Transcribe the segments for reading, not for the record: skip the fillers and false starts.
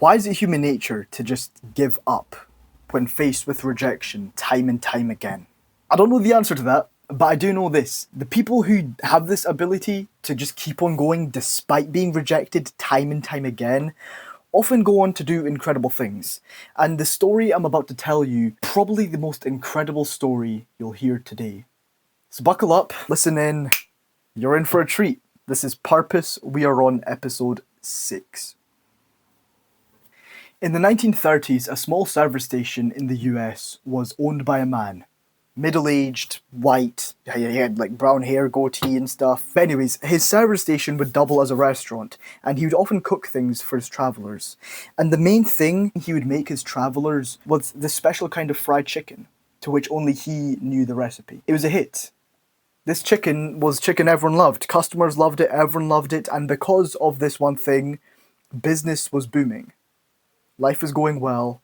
Why is it human nature to just give up when faced with rejection time and time again? I don't know the answer to that, but I do know this. The people who have this ability to just keep on going despite being rejected time and time again often go on to do incredible things. And the story I'm about to tell you, probably the most incredible story you'll hear today. So buckle up, listen in, you're in for a treat. This is Purpose. We are on episode 6. In the 1930s, a small service station in the US was owned by a man. Middle-aged, white, he had like brown hair, goatee and stuff. But anyways, his service station would double as a restaurant, and he would often cook things for his travellers. And the main thing he would make his travellers was this special kind of fried chicken, to which only he knew the recipe. It was a hit. This chicken was chicken everyone loved. Customers loved it, everyone loved it, and because of this one thing, business was booming. Life was going well.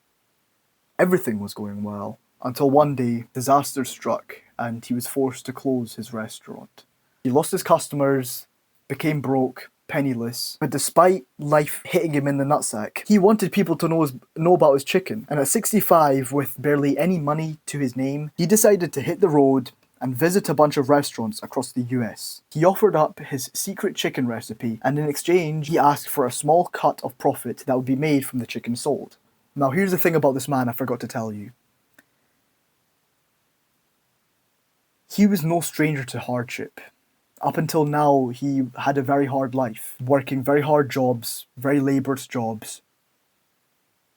Everything was going well. Until one day, disaster struck and he was forced to close his restaurant. He lost his customers, became broke, penniless, but despite life hitting him in the nutsack, he wanted people to know about his chicken. And at 65, with barely any money to his name, he decided to hit the road and visit a bunch of restaurants across the US. He offered up his secret chicken recipe, and in exchange, he asked for a small cut of profit that would be made from the chicken sold. Now here's the thing about this man I forgot to tell you. He was no stranger to hardship. Up until now, he had a very hard life, working very hard jobs, very laborious jobs.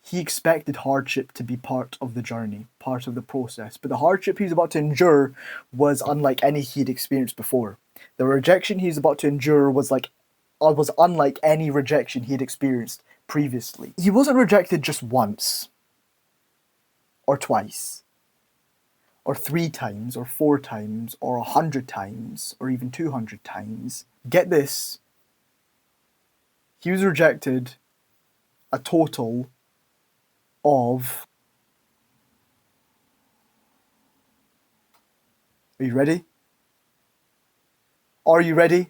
He expected hardship to be part of the journey, part of the process, but the hardship he was about to endure was unlike any he'd experienced before. The rejection he was about to endure was unlike any rejection he'd experienced previously. He wasn't rejected just once, or twice, or 3 times, or 4 times, or 100 times, or even 200 times. Get this. He was rejected a total of... Are you ready? Are you ready?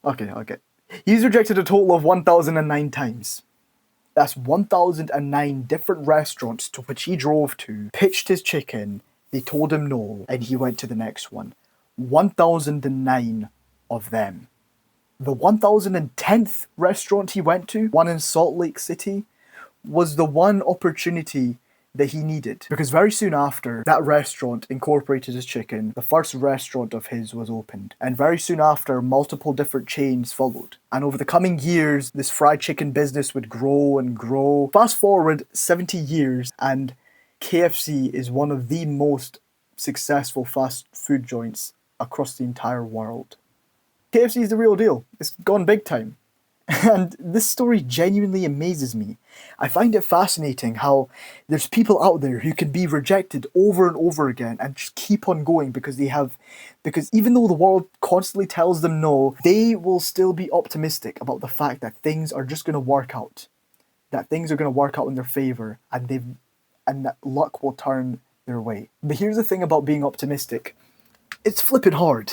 Okay. He's rejected a total of 1,009 times. That's 1,009 different restaurants to which he drove to, pitched his chicken, they told him no, and he went to the next one. 1,009 of them. The 1,010th restaurant he went to, one in Salt Lake City, was the one opportunity that he needed. Because very soon after, that restaurant incorporated his chicken. The first restaurant of his was opened. And very soon after, multiple different chains followed. And over the coming years, this fried chicken business would grow and grow. Fast forward 70 years, and KFC is one of the most successful fast food joints across the entire world. KFC is the real deal. It's gone big time. And this story genuinely amazes me. I find it fascinating how there's people out there who can be rejected over and over again and just keep on going because even though the world constantly tells them no, they will still be optimistic about the fact that things are just going to work out. That things are going to work out in their favor and that luck will turn their way. But here's the thing about being optimistic. It's flipping hard.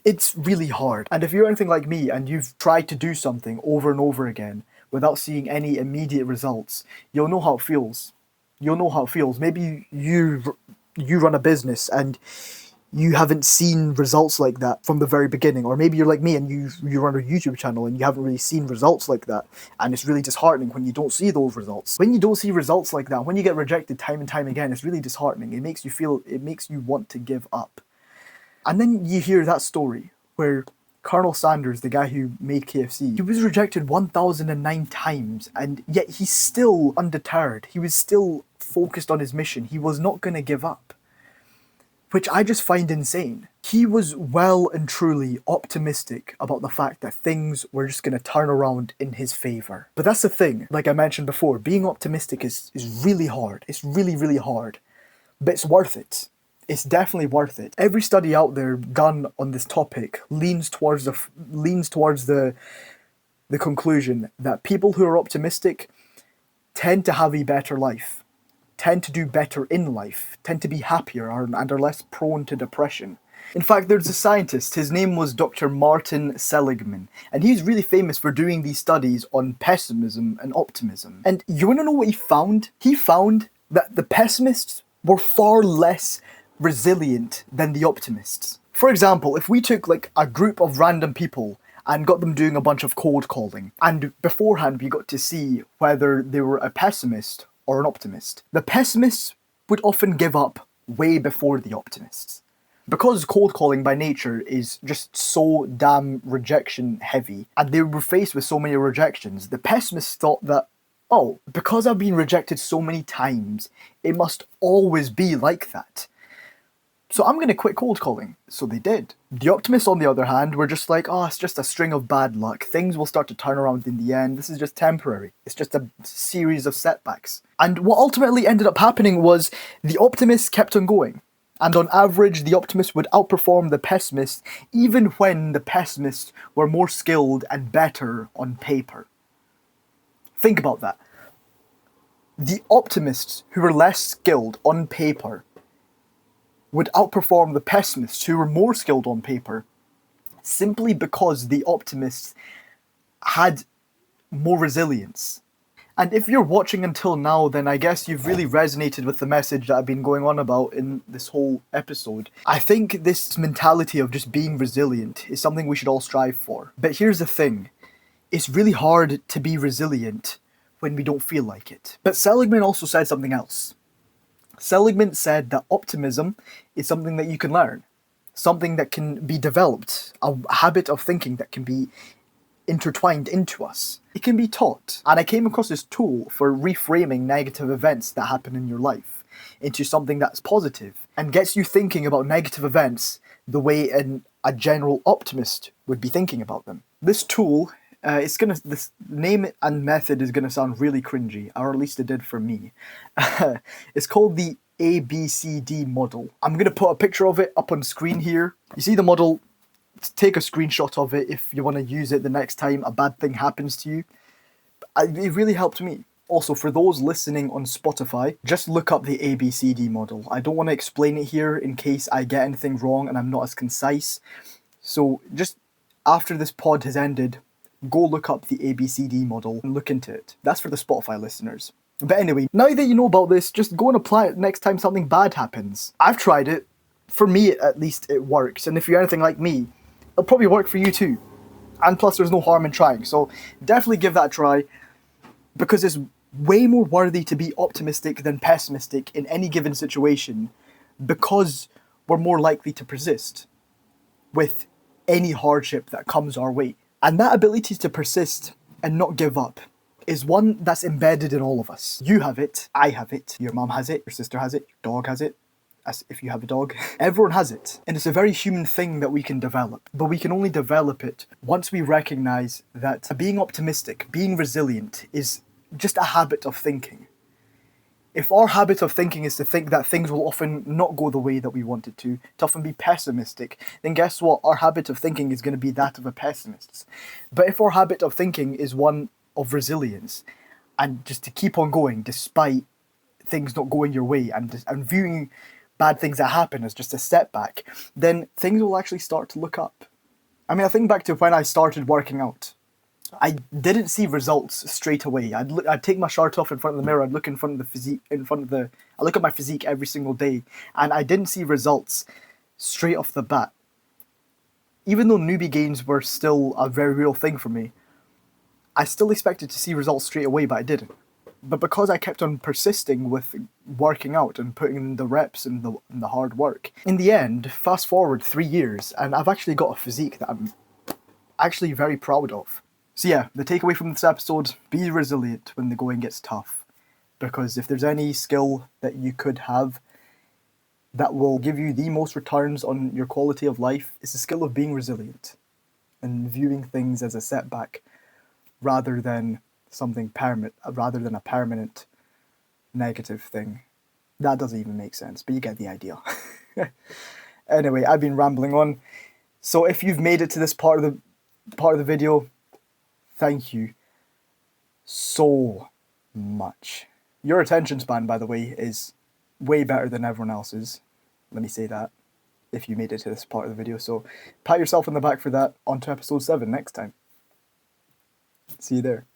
It's really hard. And if you're anything like me and you've tried to do something over and over again without seeing any immediate results, you'll know how it feels. Maybe you run a business and you haven't seen results like that from the very beginning. Or maybe you're like me and you run a YouTube channel and you haven't really seen results like that. And it's really disheartening when you don't see those results. When you don't see results like that, when you get rejected time and time again, it's really disheartening. It makes you want to give up. And then you hear that story where Colonel Sanders, the guy who made KFC, he was rejected 1,009 times, and yet he's still undeterred. He was still focused on his mission. He was not going to give up, which I just find insane. He was well and truly optimistic about the fact that things were just going to turn around in his favor. But that's the thing, like I mentioned before, being optimistic is really hard. It's really, really hard, but it's worth it. It's definitely worth it. Every study out there done on this topic leans towards the conclusion that people who are optimistic tend to have a better life, tend to do better in life, tend to be happier, and are less prone to depression. In fact, there's a scientist, his name was Dr. Martin Seligman, and he's really famous for doing these studies on pessimism and optimism. And you want to know what he found? He found that the pessimists were far less resilient than the optimists. For example, if we took like a group of random people and got them doing a bunch of cold calling, and beforehand we got to see whether they were a pessimist or an optimist, the pessimists would often give up way before the optimists. Because cold calling by nature is just so damn rejection heavy, and they were faced with so many rejections, the pessimists thought that, oh, because I've been rejected so many times, it must always be like that. So I'm going to quit cold calling. So they did. The optimists, on the other hand, were just like, oh, it's just a string of bad luck. Things will start to turn around in the end. This is just temporary. It's just a series of setbacks. And what ultimately ended up happening was the optimists kept on going. And on average, the optimists would outperform the pessimists, even when the pessimists were more skilled and better on paper. Think about that. The optimists who were less skilled on paper would outperform the pessimists who were more skilled on paper, simply because the optimists had more resilience. And if you're watching until now, then I guess you've really resonated with the message that I've been going on about in this whole episode. I think this mentality of just being resilient is something we should all strive for. But here's the thing. It's really hard to be resilient when we don't feel like it. But Seligman also said something else. Seligman said that optimism is something that you can learn, something that can be developed, a habit of thinking that can be intertwined into us. It can be taught. And I came across this tool for reframing negative events that happen in your life into something that's positive and gets you thinking about negative events the way a general optimist would be thinking about them. This tool, this name and method is gonna sound really cringy, or at least it did for me. It's called the ABCD model. I'm gonna put a picture of it up on screen here. You see the model? Take a screenshot of it if you want to use it the next time a bad thing happens to you. It really helped me. Also, for those listening on Spotify, just look up the ABCD model. I don't want to explain it here in case I get anything wrong and I'm not as concise. So just after this pod has ended, go look up the ABCD model and look into it. That's for the Spotify listeners. But anyway, now that you know about this, just go and apply it next time something bad happens. I've tried it. For me, at least, it works. And if you're anything like me, it'll probably work for you too. And plus, there's no harm in trying. So definitely give that a try, because it's way more worthy to be optimistic than pessimistic in any given situation, because we're more likely to persist with any hardship that comes our way. And that ability to persist and not give up is one that's embedded in all of us. You have it, I have it, your mum has it, your sister has it, your dog has it, as if you have a dog. Everyone has it. And it's a very human thing that we can develop. But we can only develop it once we recognize that being optimistic, being resilient, is just a habit of thinking. If our habit of thinking is to think that things will often not go the way that we want it to often be pessimistic, then guess what? Our habit of thinking is going to be that of a pessimist. But if our habit of thinking is one of resilience, and just to keep on going despite things not going your way, and viewing bad things that happen as just a setback, then things will actually start to look up. I mean, I think back to when I started working out. I didn't see results straight away. I'd take my shirt off in front of the mirror, I'd look in front of the physique, I look at my physique every single day, and I didn't see results straight off the bat. Even though newbie gains were still a very real thing for me, I still expected to see results straight away, but I didn't. But because I kept on persisting with working out and putting in the reps and the hard work, in the end, fast forward 3 years, and I've actually got a physique that I'm actually very proud of. So yeah, the takeaway from this episode, be resilient when the going gets tough. Because if there's any skill that you could have that will give you the most returns on your quality of life, it's the skill of being resilient and viewing things as a setback rather than a permanent negative thing. That doesn't even make sense, but you get the idea. Anyway, I've been rambling on. So if you've made it to this part of the video, thank you so much. Your attention span, by the way, is way better than everyone else's. Let me say that. if you made it to this part of the video. So pat yourself on the back for that. On to episode 7 next time. See you there.